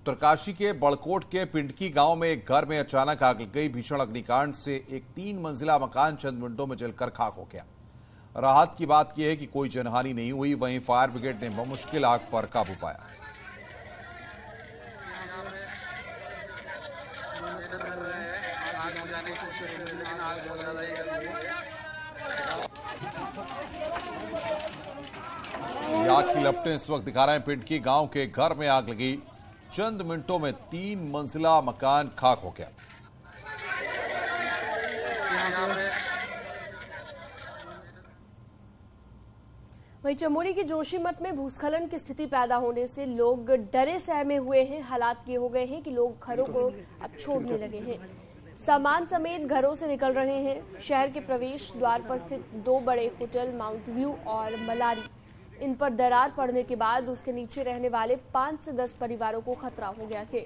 उत्तरकाशी के बड़कोट के पिंडकी गांव में एक घर में अचानक आग लग गई। भीषण अग्निकांड से एक 3 मंजिला मकान चंद मिनटों में जलकर खाक हो गया। राहत की बात यह है कि कोई जनहानि नहीं हुई। वहीं फायर ब्रिगेड ने बमुश्किल आग पर काबू पाया। आग की लपटें इस वक्त दिखा रहे हैं। पिंडकी गांव के घर में आग लगी। चंद मिनटों में 3 मंजिला मकान खाक हो गया। वहीं चमोली के जोशीमठ में भूस्खलन की स्थिति पैदा होने से लोग डरे सहमे हुए हैं। हालात ये हो गए हैं कि लोग घरों को अब छोड़ने लगे हैं। सामान समेत घरों से निकल रहे हैं। शहर के प्रवेश द्वार पर स्थित 2 बड़े होटल माउंट व्यू और मलारी, इन पर दरार पड़ने के बाद उसके नीचे रहने वाले 5 से 10 परिवारों को खतरा हो गया है।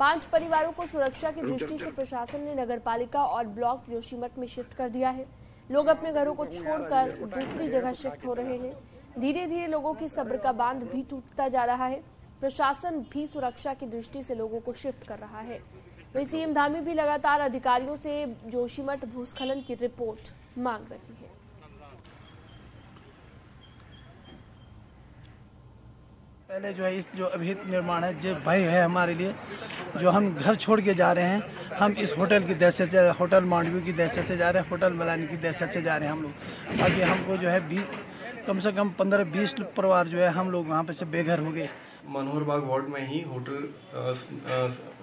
5 परिवारों को सुरक्षा की दृष्टि से प्रशासन ने नगरपालिका और ब्लॉक जोशीमठ में शिफ्ट कर दिया है। लोग अपने घरों को छोड़कर दूसरी जगह शिफ्ट हो रहे हैं। धीरे धीरे लोगों की सब्र का बांध भी टूटता जा रहा है। प्रशासन भी सुरक्षा की दृष्टि से लोगों को शिफ्ट कर रहा है। वहीं सीएम धामी भी लगातार अधिकारियों से जोशीमठ भूस्खलन की रिपोर्ट मांग रही है। पहले जो है इस जो अभी निर्माण है जो भय है हमारे लिए, जो हम घर छोड़ के जा रहे हैं। हम इस होटल की दहशत से, होटल माउंट व्यू की दहशत से जा रहे हैं, होटल मलानी की दहशत से जा रहे हैं हम लोग। बाकी हमको जो है कम से कम 15-20 परिवार जो है हम लोग वहाँ पे से बेघर हो गए। मनोहर बाग वार्ड में ही होटल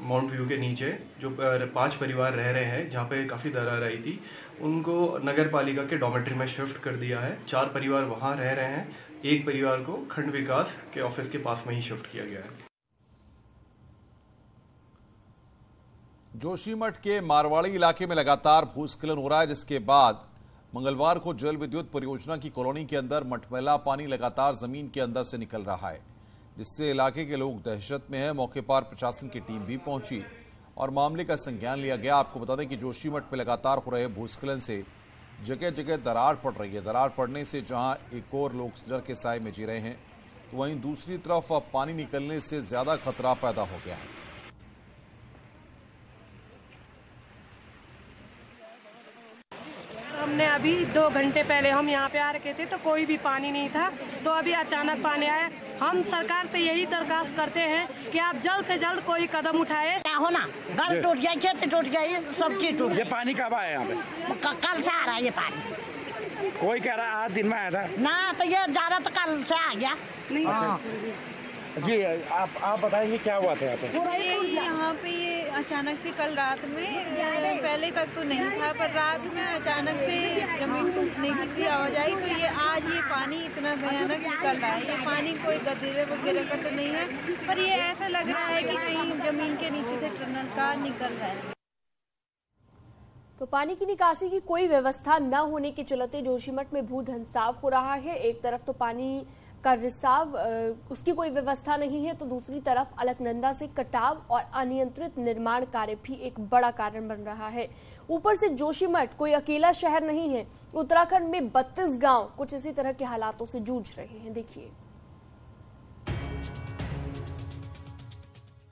माउंट व्यू के नीचे जो 5 परिवार रह रहे हैं, जहाँ पे काफ़ी दरार आई थी, उनको नगर पालिका के डॉर्मेट्री में शिफ्ट कर दिया है। 4 परिवार वहाँ रह रहे हैं। एक परिवार को खंड विकास के ऑफिस के पास में ही शिफ्ट किया गया है। जोशीमठ के मारवाड़ी इलाके में लगातार भूस्खलन हो रहा है, जिसके बाद मंगलवार को जल विद्युत परियोजना की कॉलोनी के अंदर मटमैला पानी लगातार जमीन के अंदर से निकल रहा है, जिससे इलाके के लोग दहशत में हैं। मौके पर प्रशासन की टीम भी पहुंची और मामले का संज्ञान लिया गया। आपको बता दें कि जोशीमठ में लगातार हो रहे भूस्खलन से जगह जगह दरार पड़ रही है। दरार पड़ने से जहां एक और लोग डर के साए में जी रहे हैं, तो वहीं दूसरी तरफ अब पानी निकलने से ज्यादा खतरा पैदा हो गया है। हमने अभी 2 घंटे पहले हम यहाँ पे आ रखे थे तो कोई भी पानी नहीं था, तो अभी अचानक पानी आया। हम सरकार से यही दरखास्त करते हैं कि आप जल्द से जल्द कोई कदम उठाए। क्या होना, घर टूट गया, खेत टूट गया, सब चीज टूट। ये पानी कब आया यहाँ पे? कल से आ रहा है ये पानी। कोई कह रहा आज दिन में आया था ना, तो ये ज्यादा तो कल से आ गया। अच्छा। जी आप बताएंगे क्या हुआ था यहाँ पे? यहाँ पे ये अचानक से कल रात में, पहले तक तो नहीं था, पर रात में अचानक से जमीन टूटने की सी आवाज आई, तो ये आज ये पानी इतना भयानक निकल रहा है। ये पानी कोई गड्ढे वगैरह का तो नहीं है, पर ये ऐसा लग रहा है कि कहीं जमीन के नीचे से टनल का निकल रहा है। तो पानी की निकासी की कोई व्यवस्था न होने के चलते जोशीमठ में भूधंसाव हो रहा है। एक तरफ तो पानी का रिसाव, उसकी कोई व्यवस्था नहीं है, तो दूसरी तरफ अलकनंदा से कटाव और अनियंत्रित निर्माण कार्य भी एक बड़ा कारण बन रहा है। ऊपर से जोशीमठ कोई अकेला शहर नहीं है। उत्तराखंड में 32 गांव कुछ इसी तरह के हालातों से जूझ रहे हैं। देखिए,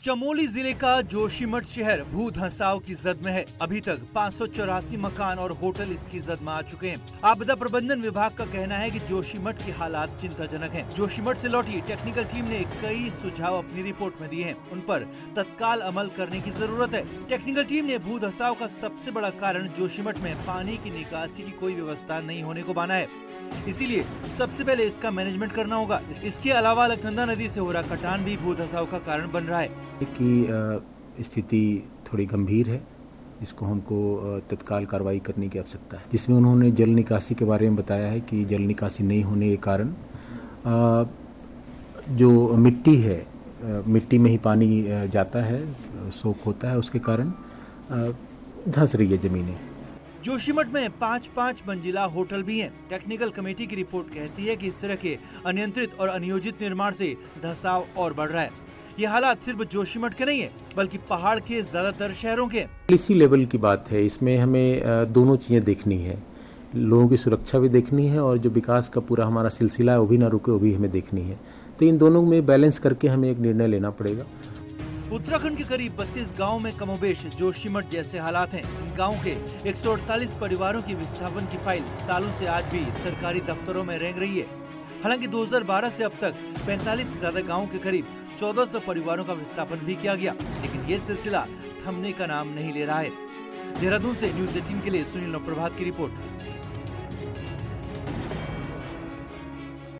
चमोली जिले का जोशीमठ शहर भूधंसाव की जद में है। अभी तक 584 मकान और होटल इसकी जद में आ चुके हैं। आपदा प्रबंधन विभाग का कहना है कि जोशीमठ की हालात चिंताजनक हैं। जोशीमठ से लौटी टेक्निकल टीम ने कई सुझाव अपनी रिपोर्ट में दिए हैं, उन पर तत्काल अमल करने की जरूरत है। टेक्निकल टीम ने भूधंसाव का सबसे बड़ा कारण जोशीमठ में पानी की निकासी की कोई व्यवस्था नहीं होने को माना है, इसीलिए सबसे पहले इसका मैनेजमेंट करना होगा। इसके अलावा अलकनंदा नदी से हो रहा कटान भी भूधंसाव का कारण बन रहा है। की स्थिति थोड़ी गंभीर है, इसको हमको तत्काल कार्रवाई करने की आवश्यकता है। जिसमें उन्होंने जल निकासी के बारे में बताया है कि जल निकासी नहीं होने के कारण जो मिट्टी है, मिट्टी में ही पानी जाता है, सोख होता है, उसके कारण धंस रही है जमीनें। जोशीमठ में 5-5 मंजिला होटल भी हैं। टेक्निकल कमेटी की रिपोर्ट कहती है कि इस तरह के अनियंत्रित और अनियोजित निर्माण से धंसाव और बढ़ रहा है। ये हालात सिर्फ जोशीमठ के नहीं है, बल्कि पहाड़ के ज्यादातर शहरों के। इसी लेवल की बात है, इसमें हमें दोनों चीजें देखनी है। लोगों की सुरक्षा भी देखनी है और जो विकास का पूरा हमारा सिलसिला है वो भी ना रुके, वो भी हमें देखनी है। तो इन दोनों में बैलेंस करके हमें एक निर्णय लेना पड़ेगा। उत्तराखंड के करीब 32 गांवों में कमोबेश जोशीमठ जैसे हालात हैं। गांव के 148 परिवारों की विस्थापन की फाइल सालों से आज भी सरकारी दफ्तरों में रेंग रही है। हालांकि 2012 से अब तक 45 से ज्यादा गाँव के करीब 1400 परिवारों का विस्थापन भी किया गया, लेकिन ये सिलसिला थमने का नाम नहीं ले रहा है। देहरादून से न्यूज़ 18 के लिए सुनील प्रभात की रिपोर्ट।